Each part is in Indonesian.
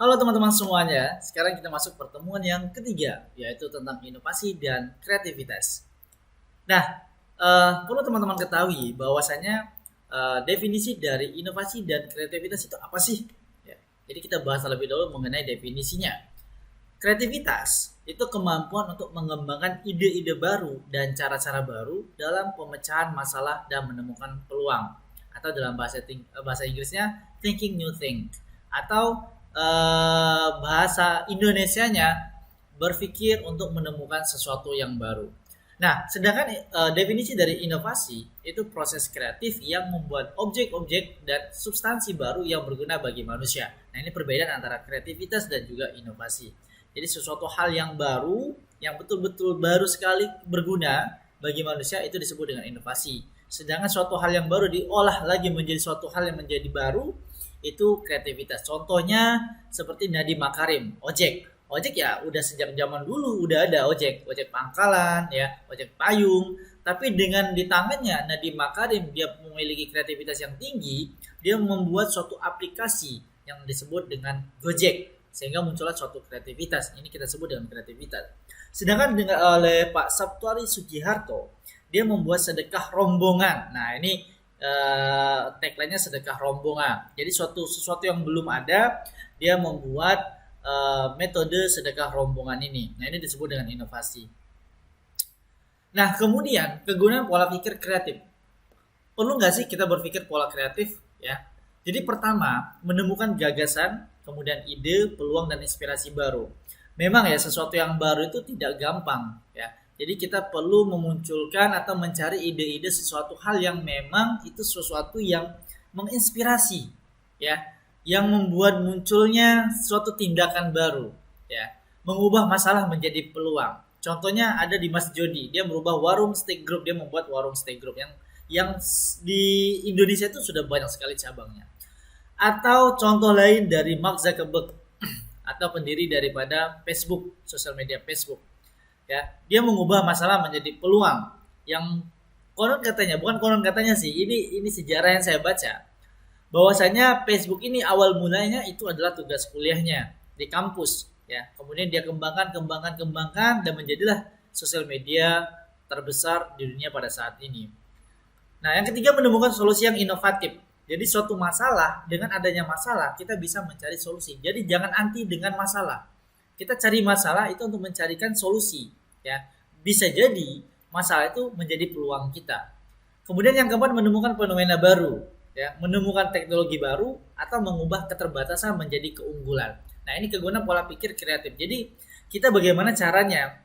Halo teman-teman semuanya, sekarang kita masuk pertemuan yang ketiga, yaitu tentang inovasi dan kreativitas. Nah, perlu teman-teman ketahui bahwasanya definisi dari inovasi dan kreativitas itu apa sih? Ya, jadi kita bahas terlebih dahulu mengenai definisinya. Kreativitas itu kemampuan untuk mengembangkan ide-ide baru dan cara-cara baru dalam pemecahan masalah dan menemukan peluang. Atau dalam bahasa Inggrisnya thinking new thing. Atau bahasa Indonesianya berpikir untuk menemukan sesuatu yang baru. Nah, sedangkan definisi dari inovasi itu proses kreatif yang membuat objek-objek dan substansi baru yang berguna bagi manusia. Nah, ini perbedaan antara kreativitas dan juga inovasi. Jadi sesuatu hal yang baru, yang betul-betul baru sekali berguna bagi manusia itu disebut dengan inovasi. Sedangkan suatu hal yang baru diolah lagi menjadi suatu hal yang menjadi baru itu kreativitas. Contohnya seperti Nadiem Makarim, ojek. Ojek ya udah sejak zaman dulu udah ada ojek, ojek pangkalan ya, ojek payung. Tapi dengan di tangannya Nadiem Makarim dia memiliki kreativitas yang tinggi, dia membuat suatu aplikasi yang disebut dengan Gojek sehingga muncullah suatu kreativitas. Ini kita sebut dengan kreativitas. Sedangkan dengan oleh Pak Saptuari Sugiharto, dia membuat sedekah rombongan. Nah, ini tagline-nya sedekah rombongan. Jadi sesuatu yang belum ada, dia membuat metode sedekah rombongan ini. Nah, ini disebut dengan inovasi. Nah, kemudian kegunaan pola pikir kreatif. Perlu nggak sih kita berpikir pola kreatif? Ya. Jadi pertama, menemukan gagasan, kemudian ide, peluang, dan inspirasi baru. Memang ya sesuatu yang baru itu tidak gampang. Ya. Jadi kita perlu memunculkan atau mencari ide-ide sesuatu hal yang memang itu sesuatu yang menginspirasi. Ya, yang membuat munculnya suatu tindakan baru, ya, mengubah masalah menjadi peluang. Contohnya ada di Mas Jody, dia merubah warung steak group, dia membuat warung steak group yang di Indonesia itu sudah banyak sekali cabangnya. Atau contoh lain dari Mark Zuckerberg atau pendiri daripada Facebook, sosial media Facebook. Ya, dia mengubah masalah menjadi peluang yang konon katanya, bukan konon katanya sih, ini sejarah yang saya baca bahwasanya Facebook ini awal mulanya itu adalah tugas kuliahnya di kampus ya. Kemudian dia kembangkan dan menjadilah sosial media terbesar di dunia pada saat ini. Nah, yang ketiga menemukan solusi yang inovatif. Jadi suatu masalah, dengan adanya masalah kita bisa mencari solusi. Jadi jangan anti dengan masalah. Kita cari masalah itu untuk mencarikan solusi ya. Bisa jadi masalah itu menjadi peluang kita. Kemudian yang keempat menemukan fenomena baru ya, menemukan teknologi baru atau mengubah keterbatasan menjadi keunggulan. Nah, ini kegunaan pola pikir kreatif. Jadi, kita bagaimana caranya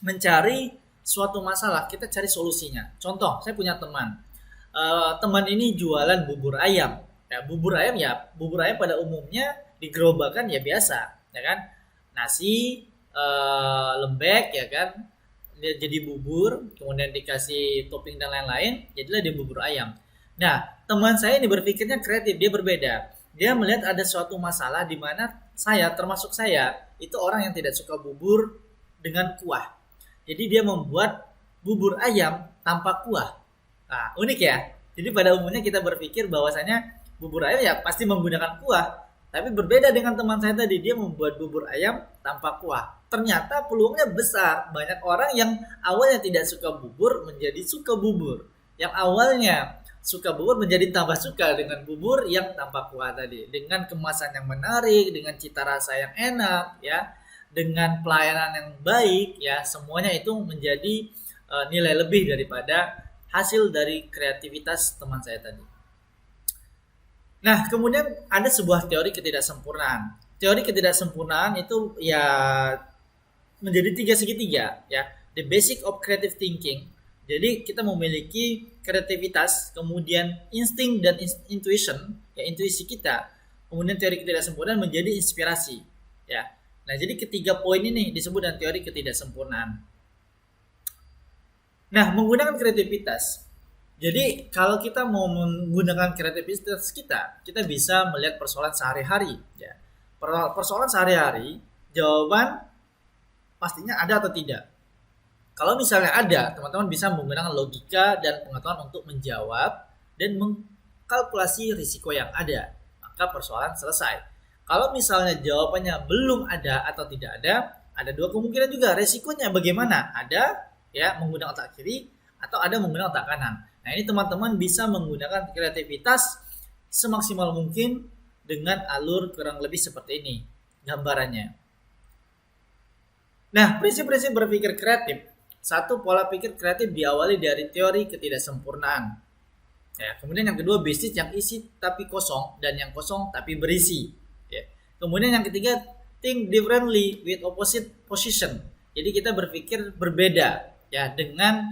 mencari suatu masalah, kita cari solusinya. Contoh, saya punya teman. Teman ini jualan bubur ayam. Ya, bubur ayam pada umumnya digerobakan ya biasa, ya kan? Nasi lembek ya kan? Dia jadi bubur, kemudian dikasih topping dan lain-lain, jadilah dia bubur ayam. Nah, teman saya ini berpikirnya kreatif, dia berbeda. Dia melihat ada suatu masalah di mana termasuk saya, itu orang yang tidak suka bubur dengan kuah. Jadi dia membuat bubur ayam tanpa kuah. Nah, unik ya. Jadi pada umumnya kita berpikir bahwasanya bubur ayam ya pasti menggunakan kuah. Tapi berbeda dengan teman saya tadi, dia membuat bubur ayam tanpa kuah. Ternyata peluangnya besar. Banyak orang yang awalnya tidak suka bubur menjadi suka bubur. Yang awalnya suka bubur menjadi tambah suka dengan bubur yang tanpa kuah tadi, dengan kemasan yang menarik, dengan cita rasa yang enak ya, dengan pelayanan yang baik ya, semuanya itu menjadi nilai lebih daripada hasil dari kreativitas teman saya tadi. Nah, kemudian ada sebuah teori ketidaksempurnaan. Teori ketidaksempurnaan itu ya menjadi tiga segitiga ya. The basic of creative thinking. Jadi kita memiliki kreativitas, kemudian insting dan intuition, ya intuisi kita, kemudian teori ketidaksempurnaan menjadi inspirasi, ya. Nah, jadi ketiga poin ini disebut dengan teori ketidaksempurnaan. Nah, menggunakan kreativitas. Jadi kalau kita mau menggunakan kreativitas kita bisa melihat persoalan sehari-hari, ya. Persoalan sehari-hari, jawaban pastinya ada atau tidak. Kalau misalnya ada, teman-teman bisa menggunakan logika dan pengetahuan untuk menjawab dan mengkalkulasi risiko yang ada. Maka persoalan selesai. Kalau misalnya jawabannya belum ada atau tidak ada dua kemungkinan juga. Resikonya bagaimana? Ada ya menggunakan otak kiri atau ada menggunakan otak kanan. Nah, ini teman-teman bisa menggunakan kreativitas semaksimal mungkin dengan alur kurang lebih seperti ini gambarannya. Nah, prinsip-prinsip berpikir kreatif. Satu, pola pikir kreatif diawali dari teori ketidaksempurnaan. Ya, kemudian yang kedua, bisnis yang isi tapi kosong dan yang kosong tapi berisi. Ya. Kemudian yang ketiga, think differently with opposite position. Jadi kita berpikir berbeda ya dengan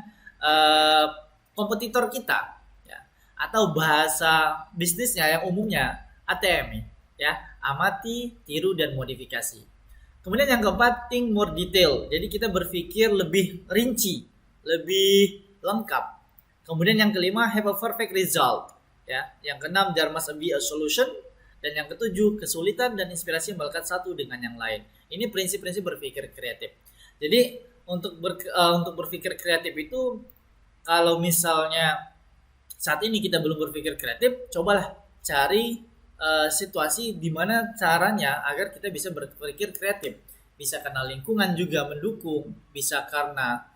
kompetitor kita. Ya. Atau bahasa bisnisnya yang umumnya ATM ya, amati, tiru dan modifikasi. Kemudian yang keempat, think more detail. Jadi kita berpikir lebih rinci, lebih lengkap. Kemudian yang kelima, have a perfect result. Ya, yang keenam, there must be a solution. Dan yang ketujuh, kesulitan dan inspirasi melekat satu dengan yang lain. Ini prinsip-prinsip berpikir kreatif. Jadi untuk berpikir kreatif itu, kalau misalnya saat ini kita belum berpikir kreatif, cobalah cari situasi di mana caranya agar kita bisa berpikir kreatif. Bisa karena lingkungan juga mendukung, bisa karena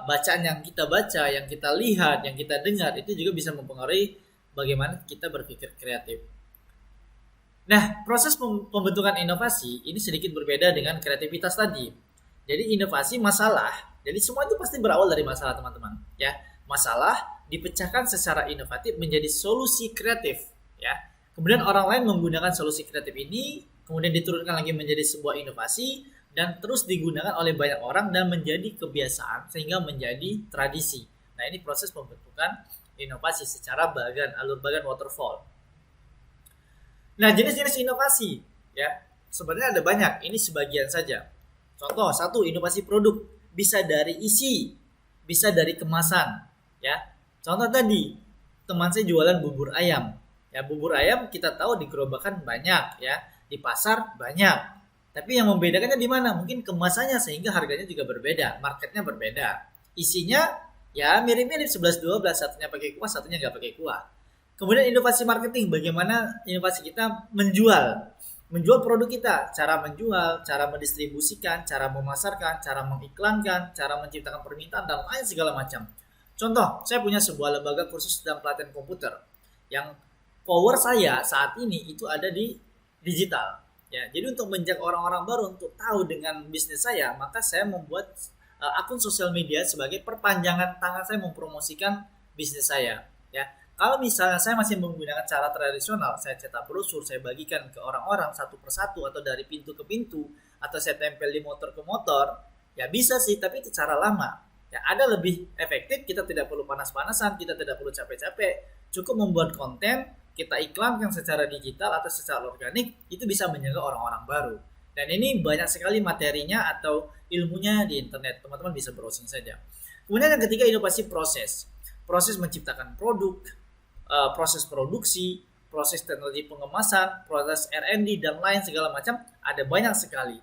bacaan yang kita baca, yang kita lihat, yang kita dengar, itu juga bisa mempengaruhi bagaimana kita berpikir kreatif. Nah, proses pembentukan inovasi ini sedikit berbeda dengan kreativitas tadi. Jadi inovasi masalah, jadi semua itu pasti berawal dari masalah teman-teman. Ya, masalah dipecahkan secara inovatif menjadi solusi kreatif. Ya, kemudian orang lain menggunakan solusi kreatif ini, kemudian diturunkan lagi menjadi sebuah inovasi, dan terus digunakan oleh banyak orang dan menjadi kebiasaan sehingga menjadi tradisi. Nah, ini proses pembentukan inovasi secara alur bagan waterfall. Nah, jenis-jenis inovasi ya sebenarnya ada banyak. Ini sebagian saja. Contoh, satu, inovasi produk. Bisa dari isi, bisa dari kemasan. Ya, contoh tadi, teman saya jualan bubur ayam. Ya, bubur ayam kita tahu di gerobakan banyak ya, di pasar banyak. Tapi yang membedakannya di mana? Mungkin kemasannya sehingga harganya juga berbeda, marketnya berbeda. Isinya ya mirip-mirip 11-12, satunya pakai kuah, satunya nggak pakai kuah. Kemudian inovasi marketing, bagaimana inovasi kita menjual produk kita, cara menjual, cara mendistribusikan, cara memasarkan, cara mengiklankan, cara menciptakan permintaan dan lain segala macam. Contoh, saya punya sebuah lembaga kursus dan pelatihan komputer yang power saya saat ini itu ada di digital. Ya, jadi untuk menjangkau orang-orang baru untuk tahu dengan bisnis saya, maka saya membuat akun sosial media sebagai perpanjangan tangan saya mempromosikan bisnis saya. Ya, kalau misalnya saya masih menggunakan cara tradisional, saya cetak brosur, saya bagikan ke orang-orang satu persatu atau dari pintu ke pintu, atau saya tempel di motor ke motor, ya bisa sih, tapi itu cara lama. Ya, ada lebih efektif, kita tidak perlu panas-panasan, kita tidak perlu capek-capek, cukup membuat konten, kita iklankan secara digital atau secara organik, itu bisa menjaga orang-orang baru. Dan ini banyak sekali materinya atau ilmunya di internet, teman-teman bisa browsing saja. Kemudian yang ketiga, inovasi proses. Proses menciptakan produk, proses produksi, proses teknologi pengemasan, proses R&D dan lain segala macam, ada banyak sekali.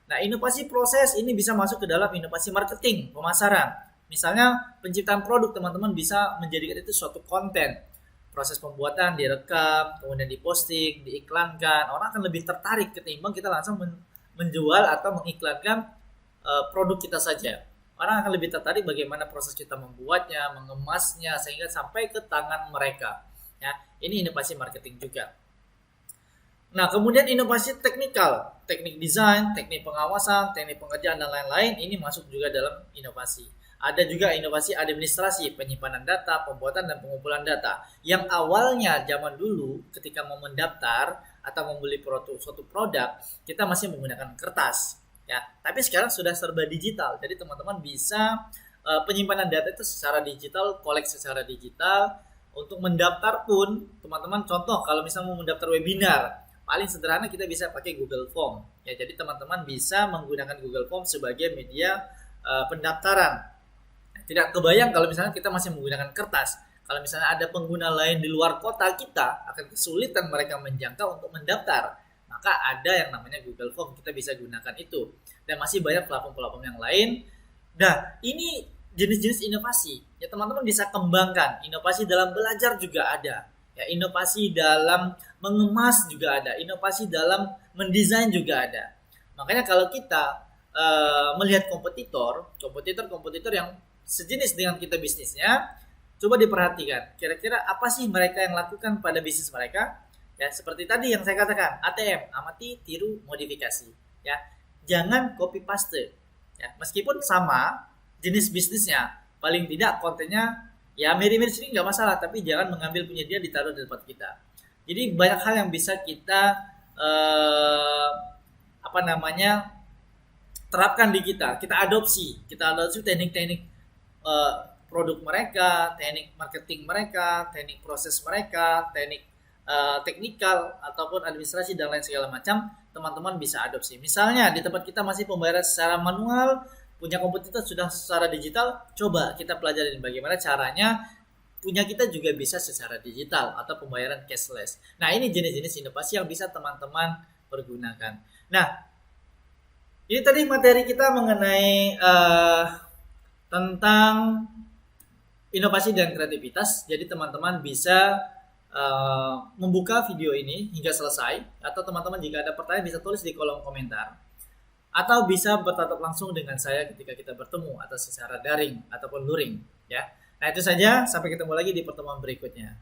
Nah, inovasi proses ini bisa masuk ke dalam inovasi marketing, pemasaran. Misalnya penciptaan produk, teman-teman bisa menjadikan itu suatu konten. Proses pembuatan direkam, kemudian diposting, diiklankan, orang akan lebih tertarik ketimbang kita langsung menjual atau mengiklankan produk kita saja. Orang akan lebih tertarik bagaimana proses kita membuatnya, mengemasnya sehingga sampai ke tangan mereka. Ya, ini inovasi marketing juga. Nah, kemudian inovasi teknikal, teknik desain, teknik pengawasan, teknik pengerjaan dan lain-lain ini masuk juga dalam inovasi. Ada juga inovasi administrasi, penyimpanan data, pembuatan dan pengumpulan data. Yang awalnya zaman dulu ketika mau mendaftar atau membeli suatu produk, kita masih menggunakan kertas. Ya, tapi sekarang sudah serba digital. Jadi teman-teman bisa penyimpanan data itu secara digital, collect secara digital. Untuk mendaftar pun, teman-teman contoh kalau misalnya mau mendaftar webinar, paling sederhana kita bisa pakai Google Form. Ya, jadi teman-teman bisa menggunakan Google Form sebagai media pendaftaran. Tidak kebayang kalau misalnya kita masih menggunakan kertas. Kalau misalnya ada pengguna lain di luar kota kita, akan kesulitan mereka menjangkau untuk mendaftar. Maka ada yang namanya Google Form, kita bisa gunakan itu. Dan masih banyak platform-platform yang lain. Nah, ini jenis-jenis inovasi. Ya, teman-teman bisa kembangkan. Inovasi dalam belajar juga ada. Ya, inovasi dalam mengemas juga ada, inovasi dalam mendesain juga ada. Makanya kalau kita melihat kompetitor yang sejenis dengan kita bisnisnya, coba diperhatikan kira-kira apa sih mereka yang lakukan pada bisnis mereka. Ya, seperti tadi yang saya katakan, ATM, amati, tiru, modifikasi. Ya, jangan copy paste. Ya, meskipun sama jenis bisnisnya, paling tidak kontennya ya mirip-mirip sih nggak masalah, tapi jangan mengambil punya dia ditaruh di tempat kita. Jadi banyak hal yang bisa kita eh, apa namanya terapkan di kita adopsi teknik-teknik eh, produk mereka, teknik marketing mereka, teknik proses mereka, teknik teknikal ataupun administrasi dan lain segala macam, teman-teman bisa adopsi. Misalnya di tempat kita masih pembayaran secara manual, punya kompetitor sudah secara digital, coba kita pelajarin bagaimana caranya punya kita juga bisa secara digital atau pembayaran cashless. Nah, ini jenis-jenis inovasi yang bisa teman-teman pergunakan. Nah, ini tadi materi kita mengenai tentang inovasi dan kreativitas. Jadi teman-teman bisa membuka video ini hingga selesai, atau teman-teman jika ada pertanyaan bisa tulis di kolom komentar, atau bisa bertatap langsung dengan saya ketika kita bertemu atau secara daring ataupun luring ya. Nah, itu saja, sampai ketemu lagi di pertemuan berikutnya.